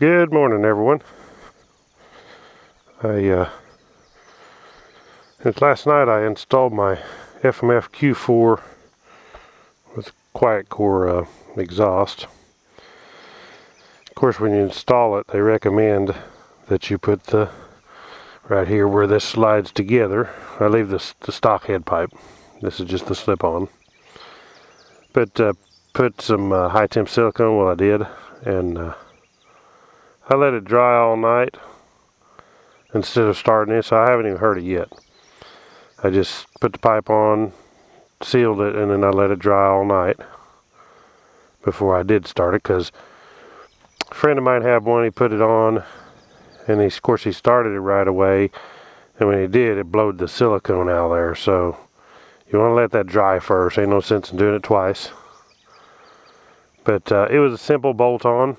Good morning, everyone. Since last night I installed my FMF Q4 with quiet core exhaust. Of course, when you install it, they recommend that you put the right here where this slides together. I leave the stock head pipe. This is just the slip-on. But put some high temp silicone. Well, I did, and I let it dry all night instead of starting it, so I haven't even heard it yet. I just put the pipe on, sealed it, and then I let it dry all night before I did start it, because a friend of mine had one. He put it on, and of course he started it right away, and when he did, it blowed the silicone out of there. So you want to let that dry first. Ain't no sense in doing it twice. But it was a simple bolt-on.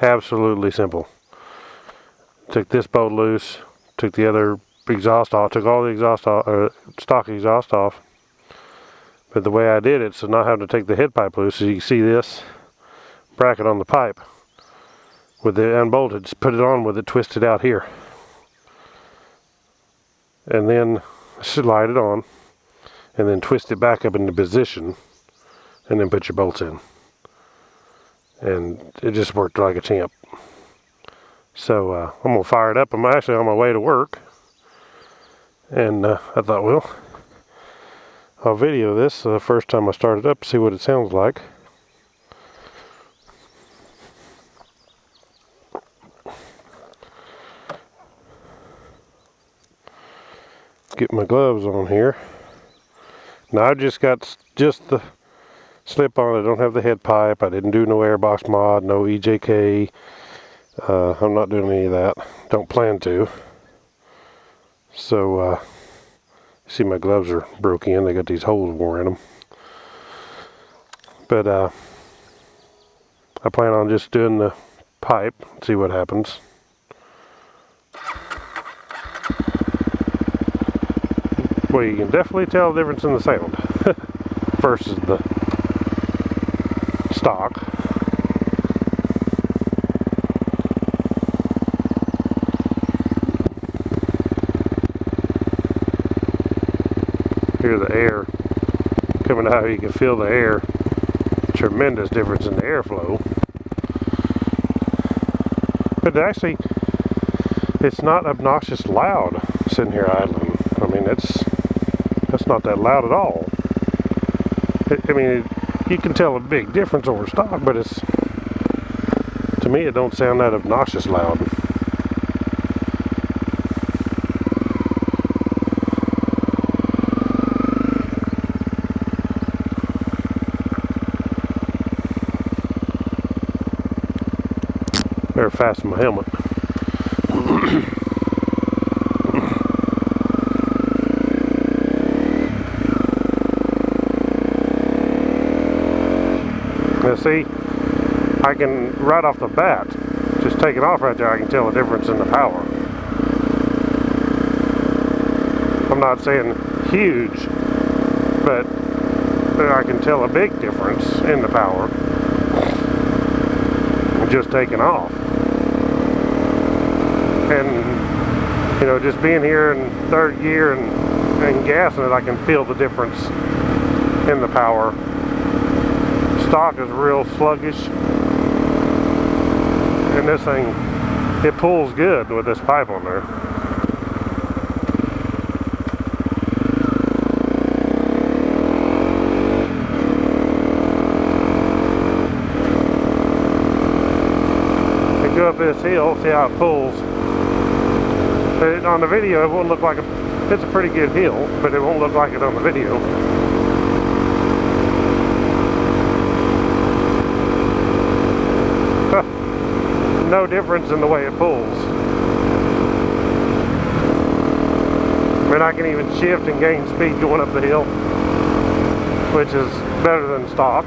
Absolutely simple. Took this bolt loose, took the other exhaust off, took all the exhaust off, stock exhaust off. But the way I did it, so not having to take the head pipe loose, so you can see this bracket on the pipe with it unbolted. Just put it on with it twisted out here, and then slide it on, and then twist it back up into position, and then put your bolts in. And it just worked like a champ. So I'm going to fire it up. I'm actually on my way to work. And I thought, well, I'll video this the first time I start it up, see what it sounds like. Get my gloves on here. Now I just got the slip on. I don't have the head pipe. I didn't do no airbox mod, no EJK. I'm not doing any of that. Don't plan to. So see, my gloves are broke in. They got these holes worn in them. But I plan on just doing the pipe, see what happens. Well, you can definitely tell the difference in the sound versus the stock. Hear the air coming out. You can feel the air. Tremendous difference in the airflow. But actually, it's not obnoxious loud sitting here idling. I mean, that's not that loud at all. You can tell a big difference over stock, but to me, it don't sound that obnoxious loud. Better fasten my helmet. Now see, I can, right off the bat, just take it off right there, I can tell the difference in the power. I'm not saying huge, but I can tell a big difference in the power just taking off. And just being here in third gear and gassing it, I can feel the difference in the power. Stock is real sluggish, and this thing, it pulls good with this pipe on there. Go up this hill, see how it pulls. On the video, it won't look like it's a pretty good hill, but it won't look like it on the video. No difference in the way it pulls. I can even shift and gain speed going up the hill, which is better than stock.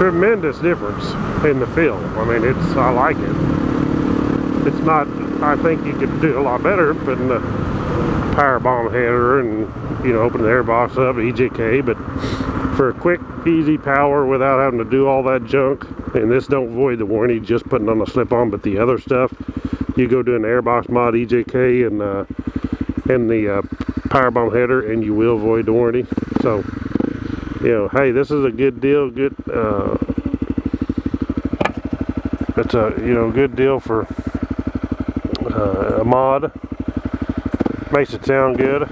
tremendous difference in the feel. I mean, I like it. It's not, I think you could do a lot better putting the power bomb header and, you know, opening the airbox up, EJK, but for a quick, easy power without having to do all that junk, and this don't void the warranty, just putting on the slip-on, but the other stuff, you go do an airbox mod, EJK, and the power bomb header, and you will void the warranty. So, you know, hey, this is a good deal. Good, it's a, you know, good deal for a mod. Makes it sound good,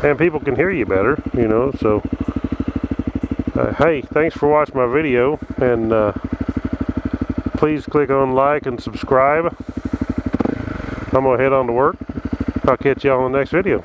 and people can hear you better, you know. So, hey, thanks for watching my video, and please click on like and subscribe. I'm gonna head on to work. I'll catch you all in the next video.